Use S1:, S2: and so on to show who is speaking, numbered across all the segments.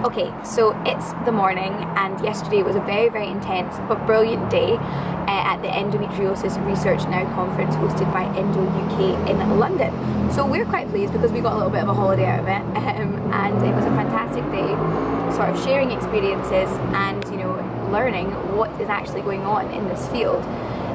S1: Okay, so it's the morning and yesterday was a very, very intense but brilliant day at the Endometriosis Research Now conference hosted by Endo UK in London. So we're quite pleased because we got a little bit of a holiday out of it and it was a fantastic day, sort of sharing experiences and, you know, learning what is actually going on in this field.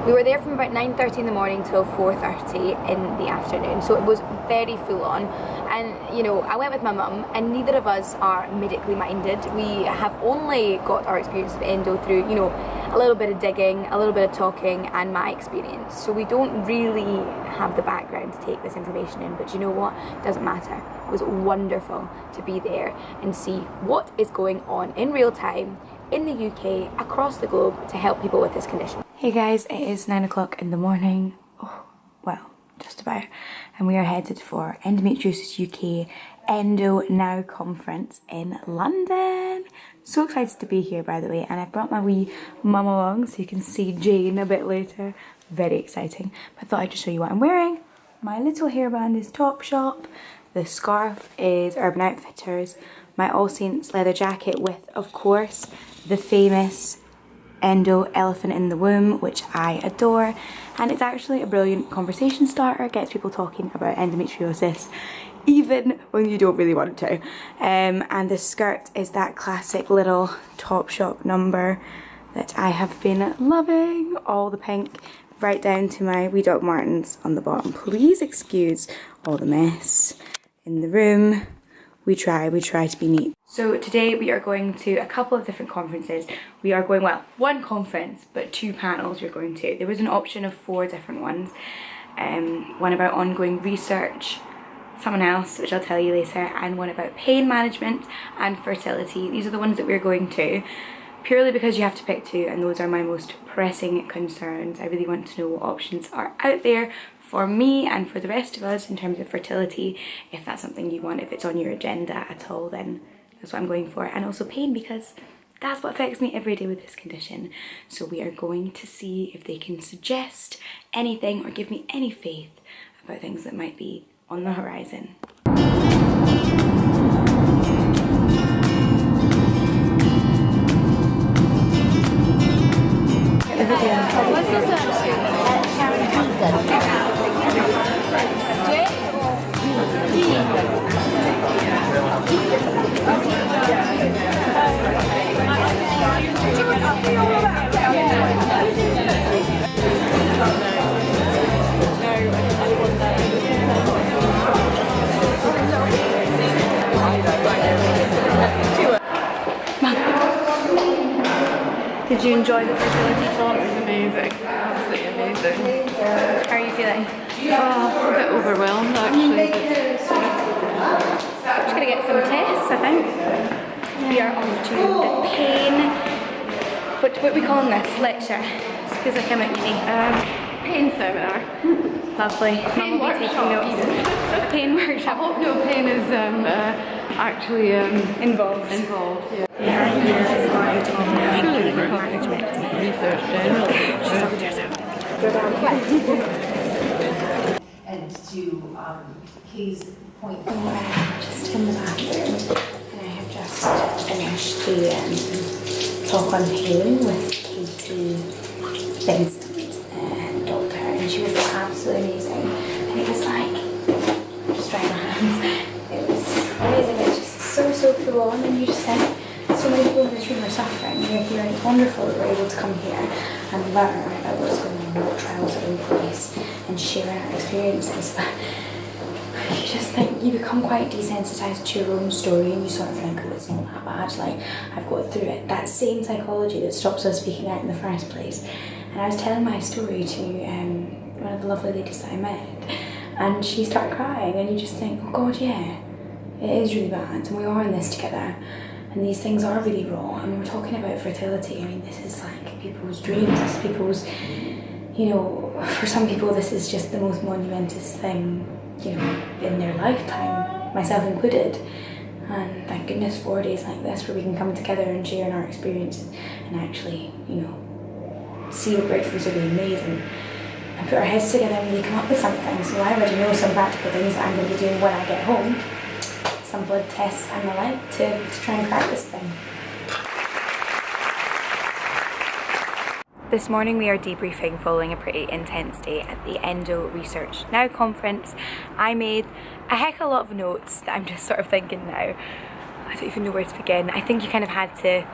S1: We were there from about 9:30 in the morning till 4:30 in the afternoon, so it was very full on. And you know, I went with my mum, and neither of us are medically minded. We have only got our experience of endo through, you know, a little bit of digging, a little bit of talking, and my experience. So we don't really have the background to take this information in, but you know what? It doesn't matter. It was wonderful to be there and see what is going on in real time in the UK, across the globe, to help people with this condition. Hey guys, it is 9 o'clock in the morning. Oh, well, just about. And we are headed for Endometriosis UK Endo Now conference in London. So excited to be here, by the way. And I brought my wee mum along so you can see Jane a bit later. Very exciting. But I thought I'd just show you what I'm wearing. My little hairband is Topshop. The scarf is Urban Outfitters. My All Saints leather jacket with, of course, the famous Endo elephant in the womb, which I adore, and it's actually a brilliant conversation starter. It gets people talking about endometriosis even when you don't really want to. And the skirt is that classic little Topshop number that I have been loving, all the pink, right down to my wee Doc Martens on the bottom. Please excuse all the mess in the room. We try to be neat. So today we are going to a couple of different conferences. We are going, well, one conference, but 2 panels we're going to. There was an option of 4 different ones. One about ongoing research, someone else, which I'll tell you later, and one about pain management and fertility. These are the ones that we're going to, purely because you have to pick 2, and those are my most pressing concerns. I really want to know what options are out there for me and for the rest of us in terms of fertility. If that's something you want, if it's on your agenda at all, then that's what I'm going for. And also pain, because that's what affects me every day with this condition. So we are going to see if they can suggest anything or give me any faith about things that might be on the horizon. Did you enjoy the fertility talk?
S2: It was amazing, absolutely amazing.
S1: How are you feeling?
S2: Oh, a bit overwhelmed actually.
S1: Just gonna get some tests, I think. We are off to the pain. What are we calling this? Lecture. It feels like I'm at uni.
S2: Pain seminar.
S1: Lovely.
S2: Pain
S1: Mum will be taking
S2: workshop.
S1: notes. Pain
S2: I
S1: workshop.
S2: hope no pain is actually
S1: Involved.
S2: yeah. Research generally.
S3: And to Kay's point,
S1: Just in the bathroom. And I have just finished the talk on pain with Katy doctor, and she was absolutely amazing. And it was like, just dry my hands. It was amazing. It's just so full on, and you just said so many people in this room are suffering. You're here, and it's wonderful that we're able to come here and learn about what's going on, what trials are in place, and share our experiences. But you just think, you become quite desensitized to your own story, and you sort of think, oh, it's not that bad, like, I've got through it. That same psychology that stops us speaking out in the first place. And I was telling my story to one of the lovely ladies that I met, and she started crying, and you just think, oh God, yeah, it is really bad, and we are in this together, and these things are really raw. And we're talking about fertility. I mean, this is like people's dreams, this is people's, you know, for some people this is just the most monumentous thing, you know, in their lifetime, myself included. And thank goodness for days like this where we can come together and share in our experiences and actually, you know, see what breakthroughs are being made and put our heads together and really come up with something. So I already know some practical things that I'm going to be doing when I get home. some blood tests and the like to try and crack this thing. This morning we are debriefing following a pretty intense day at the Endo Research Now conference. I made a heck of a lot of notes that I'm just sort of thinking now, I don't even know where to begin. I think you kind of had to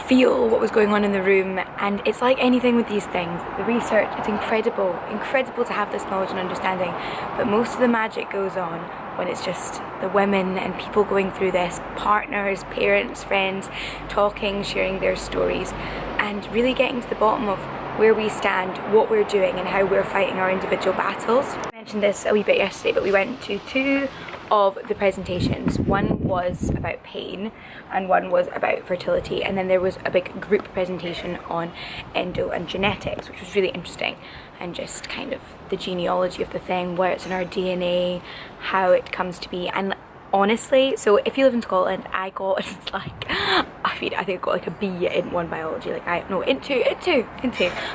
S1: feel what was going on in the room, and it's like anything with these things. The research, it's incredible to have this knowledge and understanding, but most of the magic goes on when it's just the women and people going through this, partners, parents, friends, talking, sharing their stories, and really getting to the bottom of where we stand, what we're doing, and how we're fighting our individual battles. I mentioned this a wee bit yesterday, but we went to two of the presentations. One was about pain and one was about fertility, and then there was a big group presentation on endo and genetics, which was really interesting, and just kind of the genealogy of the thing, where it's in our DNA, how it comes to be. And honestly, so if you live in Scotland, I got like, I think I got like a B in one biology, like into,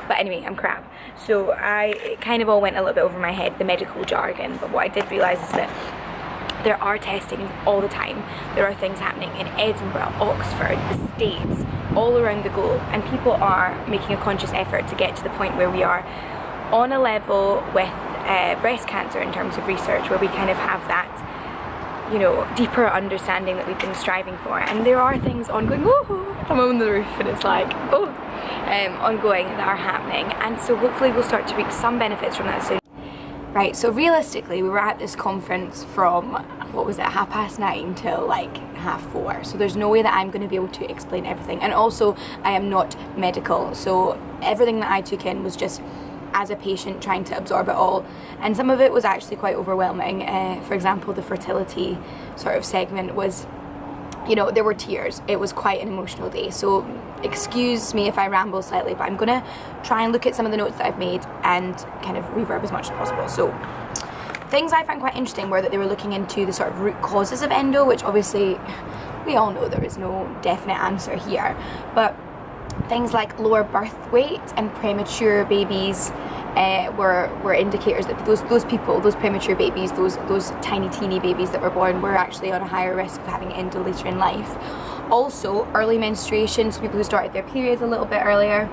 S1: but anyway, I'm crap. So it kind of all went a little bit over my head, the medical jargon, but what I did realise is that there are testings all the time. There are things happening in Edinburgh, Oxford, the States, all around the globe, and people are making a conscious effort to get to the point where we are on a level with breast cancer in terms of research, where we kind of have that, you know, deeper understanding that we've been striving for. And there are things ongoing. I'm on the roof and it's like, ongoing that are happening. And so hopefully we'll start to reap some benefits from that soon. Right, so realistically, we were at this conference from, 9:30 till like 4:30. So there's no way that I'm going to be able to explain everything. And also, I am not medical, so everything that I took in was just as a patient trying to absorb it all. And some of it was actually quite overwhelming. For example, the fertility sort of segment was, you know, there were tears. It was quite an emotional day. So excuse me if I ramble slightly, but I'm gonna try and look at some of the notes that I've made and kind of reverb as much as possible. So things I found quite interesting were that they were looking into the sort of root causes of endo, which obviously we all know there is no definite answer here, but things like lower birth weight and premature babies were indicators that those premature babies, those tiny teeny babies that were born, were actually on a higher risk of having endo later in life. Also, early menstruation, so people who started their periods a little bit earlier,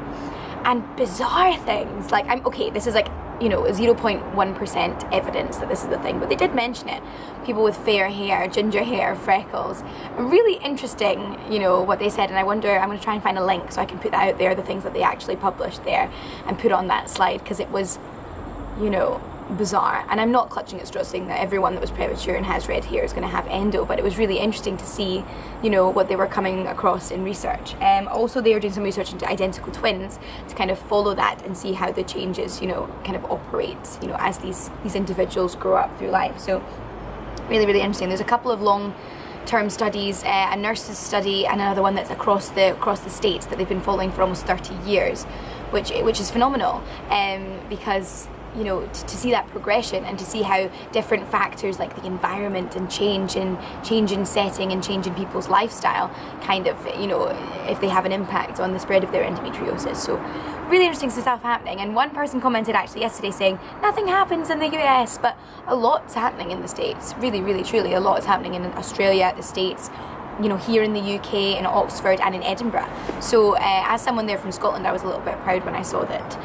S1: and bizarre things like, this is like, you know, 0.1% evidence that this is the thing, but they did mention it. People with fair hair, ginger hair, freckles. Really interesting, you know, what they said, and I wonder, I'm going to try and find a link so I can put that out there, the things that they actually published there, and put on that slide, because it was, you know, bizarre. And I'm not clutching at straws saying that everyone that was premature and has red hair is going to have endo, but it was really interesting to see, you know, what they were coming across in research. Also, they were doing some research into identical twins to kind of follow that and see how the changes, you know, kind of operate, you know, as these individuals grow up through life. So really, really interesting. There's a couple of long-term studies, a nurse's study and another one that's across the states that they've been following for almost 30 years, which is phenomenal, because, you know, to see that progression and to see how different factors like the environment and change in setting and change in people's lifestyle kind of, you know, if they have an impact on the spread of their endometriosis. So really interesting stuff happening. And one person commented actually yesterday saying nothing happens in the US, but a lot's happening in the States. Really, really, truly a lot is happening in Australia, the States, you know, here in the UK, in Oxford and in Edinburgh. So as someone there from Scotland, I was a little bit proud when I saw that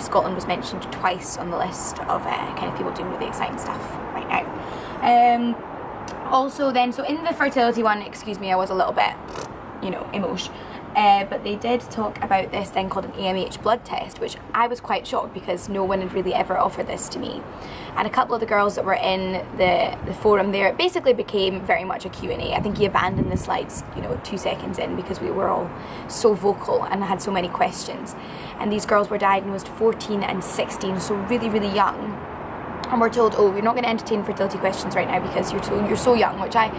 S1: Scotland was mentioned twice on the list of kind of people doing really exciting stuff right now. Also then, so in the fertility one, excuse me, I was a little bit, you know, emotional. But they did talk about this thing called an AMH blood test, which I was quite shocked because no one had really ever offered this to me. And a couple of the girls that were in the forum there, it basically became very much a Q&A. I think he abandoned the slides, you know, 2 seconds in because we were all so vocal and had so many questions. And these girls were diagnosed 14 and 16, so really, really young. And we're told, oh, we're not going to entertain fertility questions right now because you're so young, which I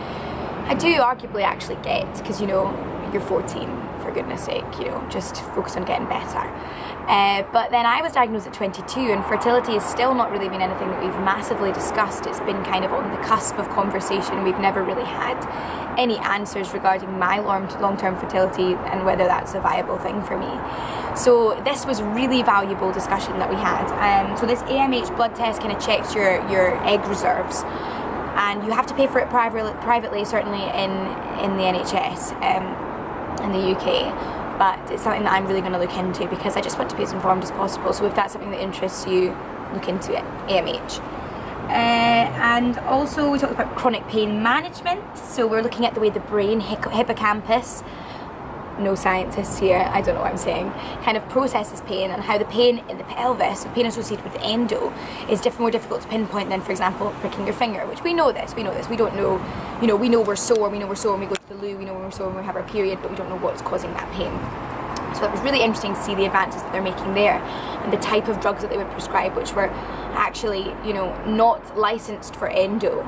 S1: do arguably actually get, because, you know, you're 14. For goodness sake, you know, just focus on getting better. But then I was diagnosed at 22, and fertility has still not really been anything that we've massively discussed. It's been kind of on the cusp of conversation. We've never really had any answers regarding my long-term fertility and whether that's a viable thing for me. So this was really valuable discussion that we had. So this AMH blood test kind of checks your egg reserves. and you have to pay for it privately, certainly in the NHS in the UK, but it's something that I'm really going to look into because I just want to be as informed as possible. So if that's something that interests you, look into it. AMH. And also we talked about chronic pain management. So we're looking at the way the brain, hippocampus, no scientists here, I don't know what I'm saying, kind of processes pain, and how the pain in the pelvis, so pain associated with endo, is more difficult to pinpoint than, for example, pricking your finger, which we know this, we don't know, we know we're sore when we go to the loo, we know when we're sore when we have our period, but we don't know what's causing that pain. So it was really interesting to see the advances that they're making there, and the type of drugs that they would prescribe, which were actually, not licensed for endo,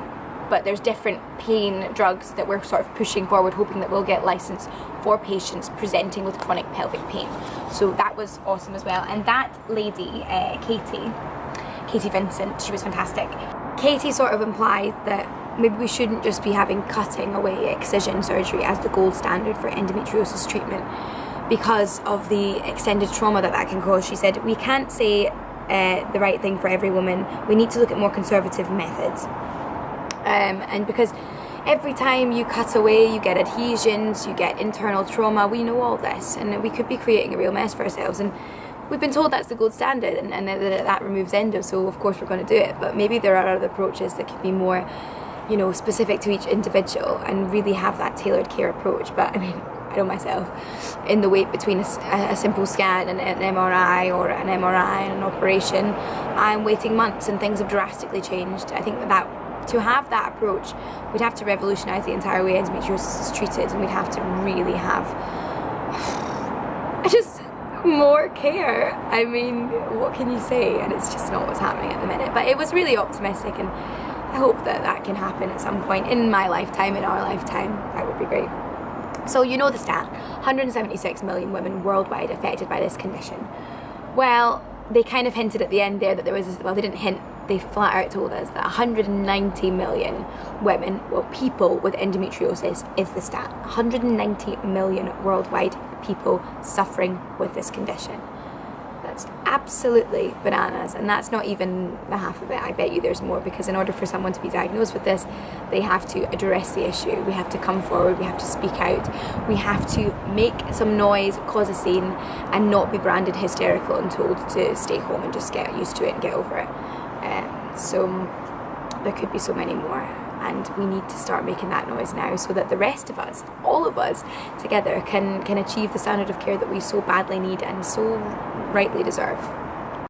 S1: but there's different pain drugs that we're sort of pushing forward, hoping that we'll get licensed for patients presenting with chronic pelvic pain. So that was awesome as well. And that lady, Katy Vincent, she was fantastic. Katy sort of implied that maybe we shouldn't just be having cutting away excision surgery as the gold standard for endometriosis treatment because of the extended trauma that can cause. She said, we can't say the right thing for every woman. We need to look at more conservative methods. And because every time you cut away, you get adhesions, you get internal trauma. We know all this, and we could be creating a real mess for ourselves. And we've been told that's the gold standard, and that removes endo, so of course we're going to do it. But maybe there are other approaches that could be more, specific to each individual and really have that tailored care approach. But I mean, I know myself, in the wait between a simple scan and an MRI, or an MRI and an operation, I'm waiting months, and things have drastically changed. I think that to have that approach, we'd have to revolutionise the entire way endometriosis is treated, and we'd have to really have just more care. I mean, what can you say? And it's just not what's happening at the minute. But it was really optimistic, and I hope that can happen at some point in my lifetime, in our lifetime. That would be great. So the stat, 176 million women worldwide affected by this condition. Well, they kind of hinted at the end there that there was, they didn't hint, they flat out told us that 190 million women, people with endometriosis is the stat. 190 million worldwide people suffering with this condition. That's absolutely bananas, and that's not even the half of it. I bet you there's more, because in order for someone to be diagnosed with this, they have to address the issue. We have to come forward, we have to speak out, we have to make some noise, cause a scene, and not be branded hysterical and told to stay home and just get used to it and get over it. So there could be so many more, and we need to start making that noise now, so that the rest of us, all of us together, can achieve the standard of care that we so badly need and so rightly deserve.